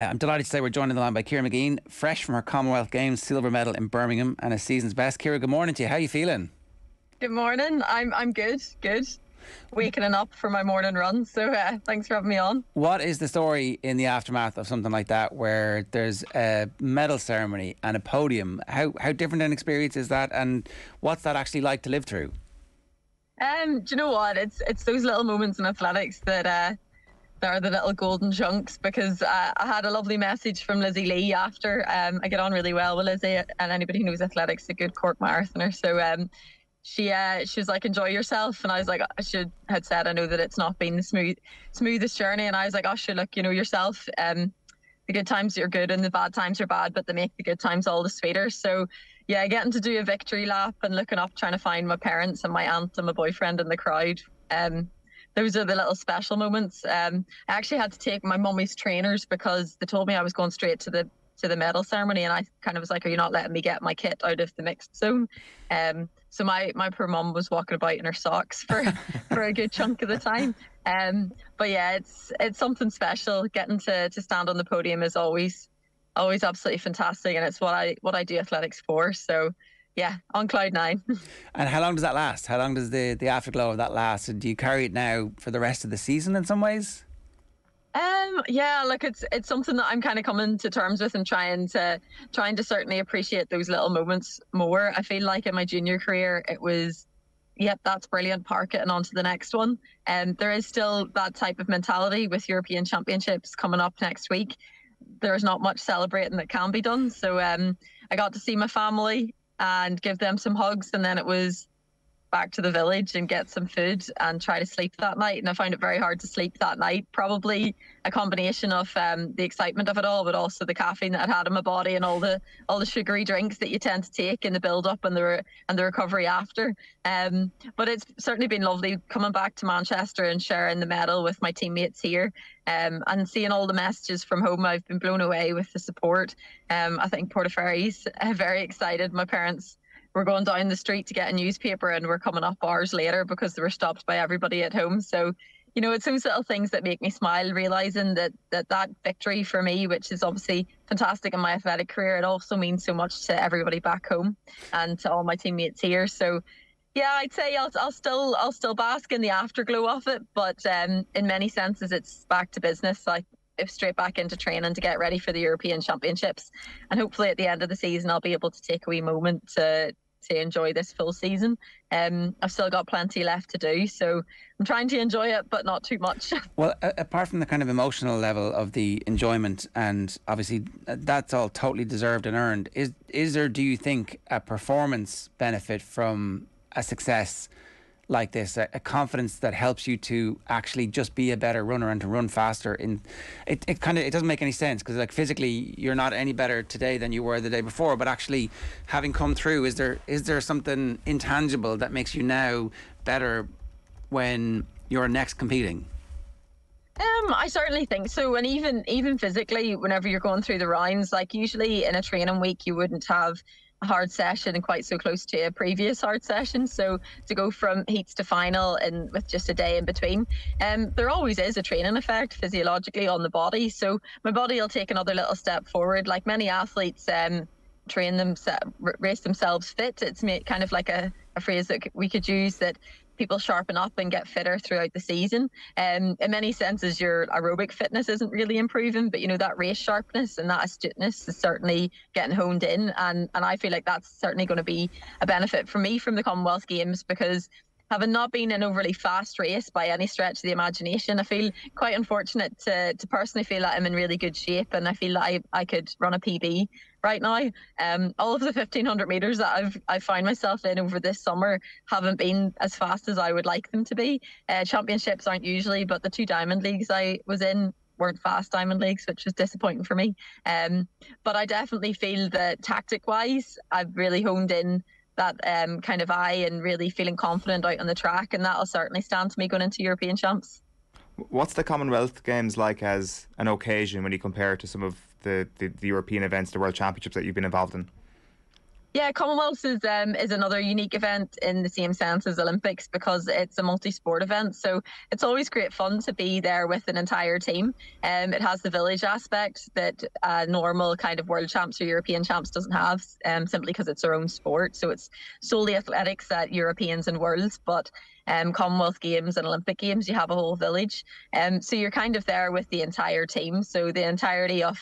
I'm delighted to say we're joined on the line by Ciara Mageean, fresh from her Commonwealth Games silver medal in Birmingham and a season's best. Ciara, good morning to you. How are you feeling? Good morning. I'm good. Good. Waking up for my morning run. So thanks for having me on. What is the story in the aftermath of something like that, where there's a medal ceremony and a podium? How different an experience is that, and what's that actually like to live through? Do you know what? It's those little moments in athletics that that are the little golden chunks. Because I had a lovely message from Lizzie Lee after. I get on really well with Lizzie, and anybody who knows athletics, a good Cork marathoner. So she was like, enjoy yourself, and I was like, I should had said, I know that it's not been the smoothest journey, and I was like, oh sure, look, you know yourself, the good times are good and the bad times are bad, but they make the good times all the sweeter. So yeah, getting to do a victory lap and looking up, trying to find my parents and my aunt and my boyfriend in the crowd, those are the little special moments. I actually had to take my mummy's trainers because they told me I was going straight to the medal ceremony, and I kind of was like, are you not letting me get my kit out of the mixed zone? So my poor mum was walking about in her socks for a good chunk of the time. But yeah, it's something special. Getting to stand on the podium is always absolutely fantastic, and it's what I do athletics for. So yeah, on cloud nine. And how long does that last? How long does the afterglow of that last? And do you carry it now for the rest of the season in some ways? Yeah, look, it's something that I'm kind of coming to terms with and trying to certainly appreciate those little moments more. I feel like in my junior career, it was, yep, that's brilliant, park it and on to the next one. And there is still that type of mentality with European Championships coming up next week. There's not much celebrating that can be done. So I got to see my family and give them some hugs, and then it was back to the village and get some food and try to sleep that night. And I found it very hard to sleep that night. Probably a combination of the excitement of it all, but also the caffeine that I'd had in my body and all the sugary drinks that you tend to take in the build up and the recovery after. But it's certainly been lovely coming back to Manchester and sharing the medal with my teammates here, and seeing all the messages from home. I've been blown away with the support. I think Portaferry's very excited. My parents were going down the street to get a newspaper and we're coming up hours later because they were stopped by everybody at home. So, you know, it's those little things that make me smile, realising that victory for me, which is obviously fantastic in my athletic career, it also means so much to everybody back home and to all my teammates here. So yeah, I'd say I'll still bask in the afterglow of it, but in many senses it's back to business. Like, if straight back into training to get ready for the European Championships, and hopefully at the end of the season I'll be able to take a wee moment to enjoy this full season. I've still got plenty left to do, so I'm trying to enjoy it, but not too much. Well, apart from the kind of emotional level of the enjoyment, and obviously that's all totally deserved and earned, is there, do you think, a performance benefit from a success like this, a confidence that helps you to actually just be a better runner and to run faster? It doesn't make any sense, because like physically you're not any better today than you were the day before, but actually having come through, is there something intangible that makes you now better when you're next competing? I certainly think so, and even physically, whenever you're going through the rounds, like usually in a training week you wouldn't have a hard session and quite so close to a previous hard session. So to go from heats to final and with just a day in between, there always is a training effect physiologically on the body. So my body will take another little step forward. Like many athletes, train themselves, race themselves fit. It's kind of like a phrase that we could use, that people sharpen up and get fitter throughout the season. In many senses, your aerobic fitness isn't really improving, but you know, that race sharpness and that astuteness is certainly getting honed in, and I feel like that's certainly going to be a benefit for me from the Commonwealth Games, because having not been an overly fast race by any stretch of the imagination, I feel quite unfortunate to personally feel that I'm in really good shape, and I feel that I could run a PB right now. All of the 1500 metres that I've found myself in over this summer haven't been as fast as I would like them to be. Championships aren't usually, but the two Diamond Leagues I was in weren't fast Diamond Leagues, which was disappointing for me. But I definitely feel that tactic-wise, I've really honed in that kind of eye and really feeling confident out on the track, and that'll certainly stand to me going into European Champs. What's the Commonwealth Games like as an occasion when you compare it to some of the European events, the World Championships that you've been involved in? Yeah, Commonwealth is another unique event in the same sense as Olympics because it's a multi-sport event. So it's always great fun to be there with an entire team. It has the village aspect that normal kind of world champs or European champs doesn't have, simply because it's their own sport. So it's solely athletics at Europeans and worlds, but Commonwealth Games and Olympic Games, you have a whole village. So you're kind of there with the entire team. So the entirety of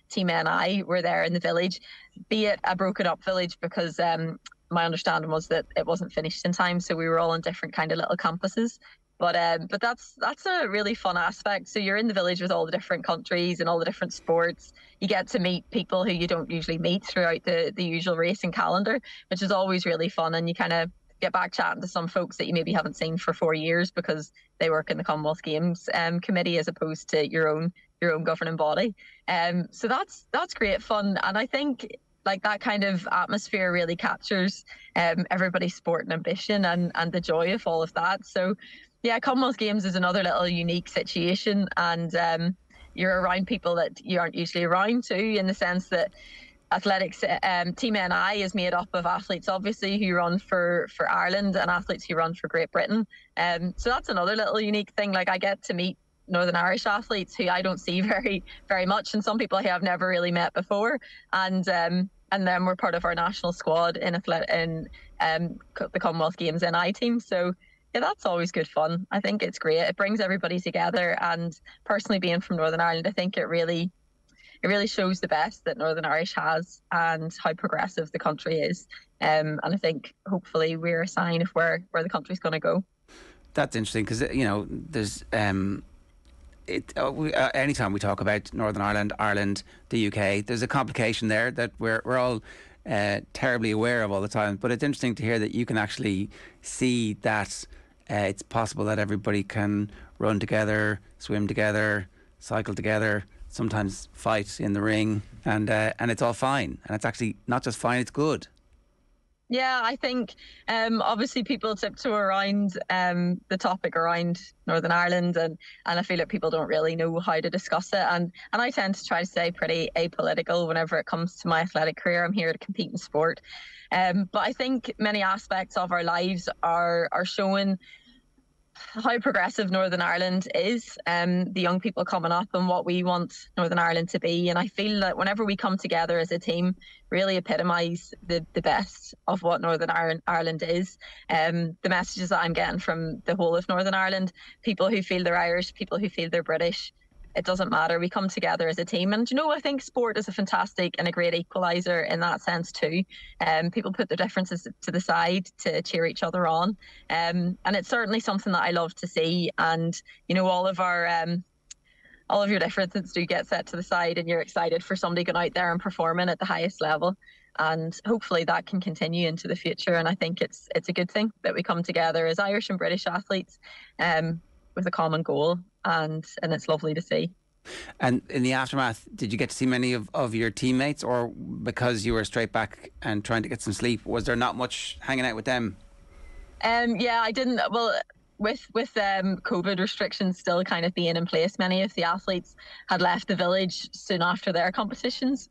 Team NI were there in the village, be it a broken up village because my understanding was that it wasn't finished in time. So we were all on different kind of little campuses. But that's a really fun aspect. So you're in the village with all the different countries and all the different sports. You get to meet people who you don't usually meet throughout the usual racing calendar, which is always really fun. And you kind of get back chatting to some folks that you maybe haven't seen for 4 years because they work in the Commonwealth Games committee as opposed to your own governing body. So that's great fun. And I think like that kind of atmosphere really captures everybody's sport and ambition and the joy of all of that. So yeah, Commonwealth Games is another little unique situation, and you're around people that you aren't usually around to, in the sense that athletics, Team NI is made up of athletes obviously who run for Ireland and athletes who run for Great Britain. So that's another little unique thing. Like I get to meet Northern Irish athletes who I don't see very, very much, and some people who I've never really met before. And then we're part of our national squad in the Commonwealth Games NI team. So yeah, that's always good fun. I think it's great. It brings everybody together. And personally, being from Northern Ireland, I think it really shows the best that Northern Irish has and how progressive the country is. And I think hopefully we're a sign of where the country's going to go. That's interesting because, there's anytime we talk about Northern Ireland, the UK, there's a complication there that we're all terribly aware of all the time. But it's interesting to hear that you can actually see that it's possible that everybody can run together, swim together, cycle together, sometimes fight in the ring, and it's all fine. And it's actually not just fine, it's good. Yeah, I think obviously people tiptoe around the topic around Northern Ireland, and I feel like people don't really know how to discuss it. And I tend to try to stay pretty apolitical whenever it comes to my athletic career. I'm here to compete in sport. But I think many aspects of our lives are showing how progressive Northern Ireland is, the young people coming up and what we want Northern Ireland to be. And I feel that whenever we come together as a team, really epitomise the best of what Northern Ireland is. The messages that I'm getting from the whole of Northern Ireland, people who feel they're Irish, people who feel they're British, it doesn't matter. We come together as a team. And, I think sport is a fantastic and a great equaliser in that sense too. People put their differences to the side to cheer each other on. And it's certainly something that I love to see. And, all of your differences do get set to the side, and you're excited for somebody going out there and performing at the highest level. And hopefully that can continue into the future. And I think it's a good thing that we come together as Irish and British athletes with a common goal. And it's lovely to see. And in the aftermath, did you get to see many of your teammates, or because you were straight back and trying to get some sleep, was there not much hanging out with them? Yeah, I didn't. Well, with COVID restrictions still kind of being in place, many of the athletes had left the village soon after their competitions.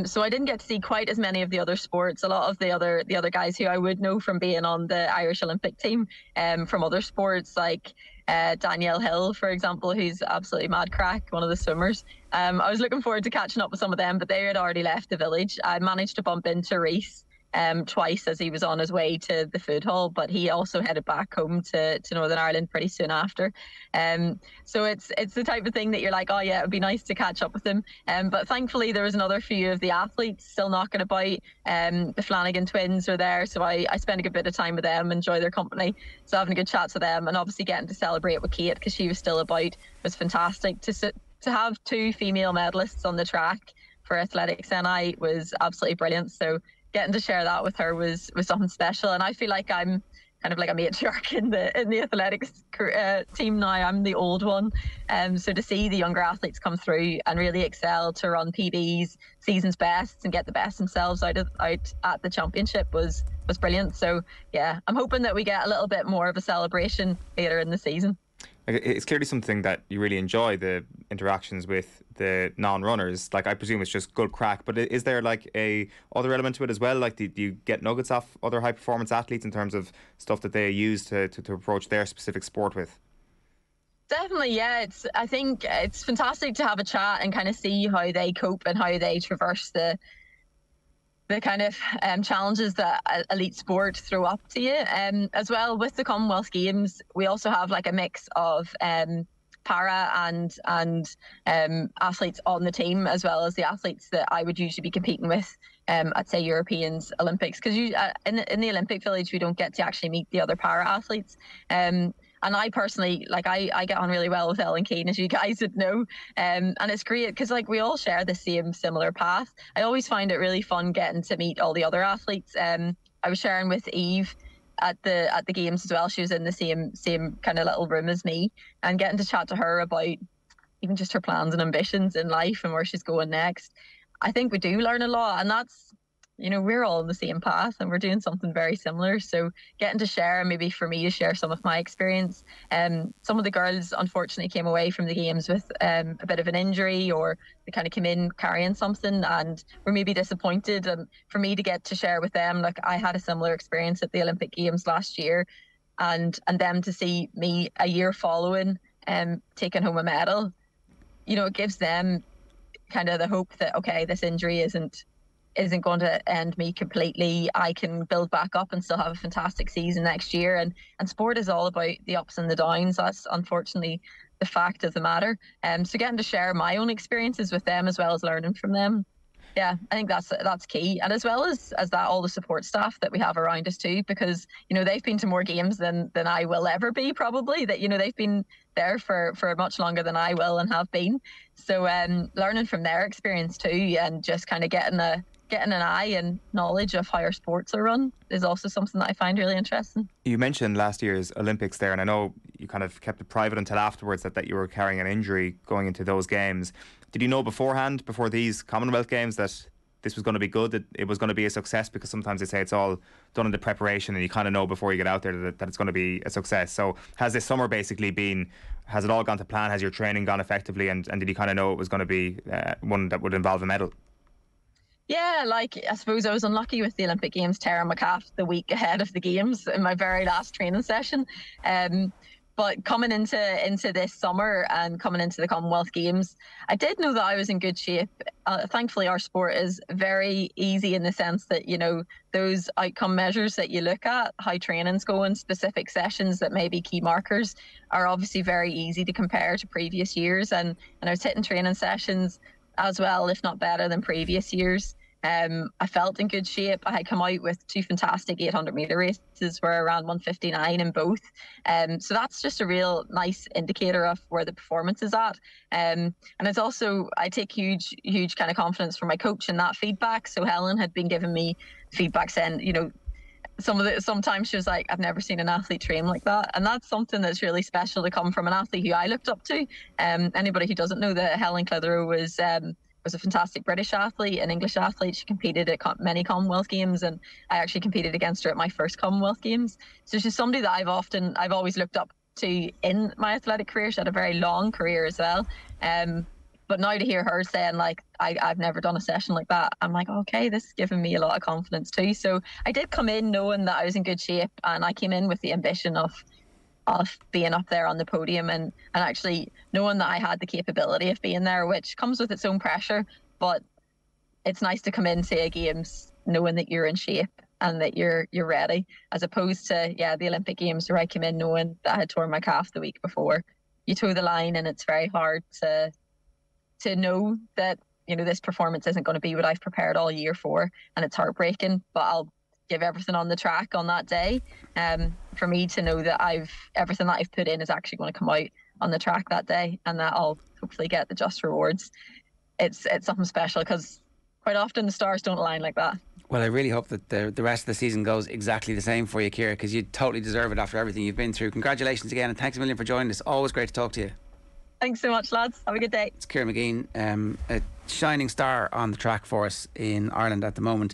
So I didn't get to see quite as many of the other sports. A lot of the other guys who I would know from being on the Irish Olympic team, from other sports like Danielle Hill, for example, who's absolutely mad crack, one of the swimmers. I was looking forward to catching up with some of them, but they had already left the village. I managed to bump into Reese twice as he was on his way to the food hall, but he also headed back home to Northern Ireland pretty soon after. So it's the type of thing that you're like, oh yeah, it would be nice to catch up with him. But thankfully there was another few of the athletes still knocking about. The Flanagan twins were there, so I spent a good bit of time with them, enjoy their company. So having a good chat to them, and obviously getting to celebrate with Kate because she was still about, was fantastic. To have 2 female medalists on the track for Athletics NI was absolutely brilliant. So getting to share that with her was something special. And I feel like I'm kind of like a matriarch in the athletics team now. I'm the old one. So to see the younger athletes come through and really excel, to run PBs, season's bests, and get the best themselves out at the championship was brilliant. So yeah, I'm hoping that we get a little bit more of a celebration later in the season. It's clearly something that you really enjoy, the interactions with the non-runners. Like, I presume it's just good crack, but is there like a other element to it as well? Like, do you get nuggets off other high performance athletes in terms of stuff that they use to approach their specific sport with? Definitely, yeah. I think it's fantastic to have a chat and kind of see how they cope and how they traverse the kind of challenges that elite sport throw up to you. As well, with the Commonwealth Games, we also have like a mix of para and athletes on the team, as well as the athletes that I would usually be competing with at, say, Europeans, Olympics. Because in the Olympic Village, we don't get to actually meet the other para athletes. And I personally, like, I get on really well with Ellen Keane, as you guys would know. And it's great because, like, we all share the same similar path. I always find it really fun getting to meet all the other athletes. I was sharing with Eve at the games as well. She was in the same kind of little room as me, and getting to chat to her about even just her plans and ambitions in life and where she's going next. I think we do learn a lot, and that's, you know, we're all on the same path and we're doing something very similar. So getting to share, maybe for me to share some of my experience. Some of the girls unfortunately came away from the games with a bit of an injury, or they kind of came in carrying something and were maybe disappointed. And for me to get to share with them, like, I had a similar experience at the Olympic Games last year, and them to see me a year following taking home a medal, you know, it gives them kind of the hope that, okay, this injury isn't going to end me completely. I can build back up and still have a fantastic season next year. And sport is all about the ups and the downs. That's unfortunately the fact of the matter. So getting to share my own experiences with them, as well as learning from them. Yeah, I think that's key. And as well as that, all the support staff that we have around us too, because, you know, they've been to more games than I will ever be, probably. That, you know, they've been there for much longer than I will and have been. So learning from their experience too, and just kind of getting an eye and knowledge of how our sports are run is also something that I find really interesting. You mentioned last year's Olympics there, and I know you kind of kept it private until afterwards that you were carrying an injury going into those games. Did you know beforehand, before these Commonwealth Games, that this was going to be good, that it was going to be a success? Because sometimes they say it's all done in the preparation and you kind of know before you get out there that it's going to be a success. So has this summer basically been, has it all gone to plan? Has your training gone effectively? And did you kind of know it was going to be one that would involve a medal? Yeah, like, I suppose I was unlucky with the Olympic Games tearing my calf the week ahead of the games in my very last training session. But coming into this summer and coming into the Commonwealth Games, I did know that I was in good shape. Thankfully, our sport is very easy in the sense that, you know, those outcome measures that you look at, how training's going, specific sessions that may be key markers, are obviously very easy to compare to previous years. And I was hitting training sessions as well, if not better than previous years. I felt in good shape. I had come out with 2 fantastic 800 metre races, were around 1:59 in both. So that's just a real nice indicator of where the performance is at. And it's also, I take huge kind of confidence from my coach in that feedback. So Helen had been giving me feedback saying, you know, sometimes she was like, I've never seen an athlete train like that. And that's something that's really special to come from an athlete who I looked up to. Anybody who doesn't know that Helen Clitheroe was a fantastic British athlete, an English athlete. She competed at many Commonwealth Games, and I actually competed against her at my first Commonwealth Games. So she's somebody that I've always looked up to in my athletic career. She had a very long career as well. But now to hear her saying, like, I've never done a session like that, I'm like, okay, this is giving me a lot of confidence too. So I did come in knowing that I was in good shape, and I came in with the ambition of being up there on the podium, and actually knowing that I had the capability of being there, which comes with its own pressure. But it's nice to come into a games knowing that you're in shape and that you're ready, as opposed to the Olympic Games where I came in knowing that I had torn my calf the week before. You toe the line, and it's very hard to know that, you know, this performance isn't going to be what I've prepared all year for, and it's heartbreaking, but I'll give everything on the track on that day. For me to know that everything that I've put in is actually going to come out on the track that day, and that I'll hopefully get the just rewards. It's something special, because quite often the stars don't align like that. Well, I really hope that the rest of the season goes exactly the same for you, Ciara, because you totally deserve it after everything you've been through. Congratulations again, and thanks a million for joining us. Always great to talk to you. Thanks so much, lads. Have a good day. It's Ciara Mageean, a shining star on the track for us in Ireland at the moment.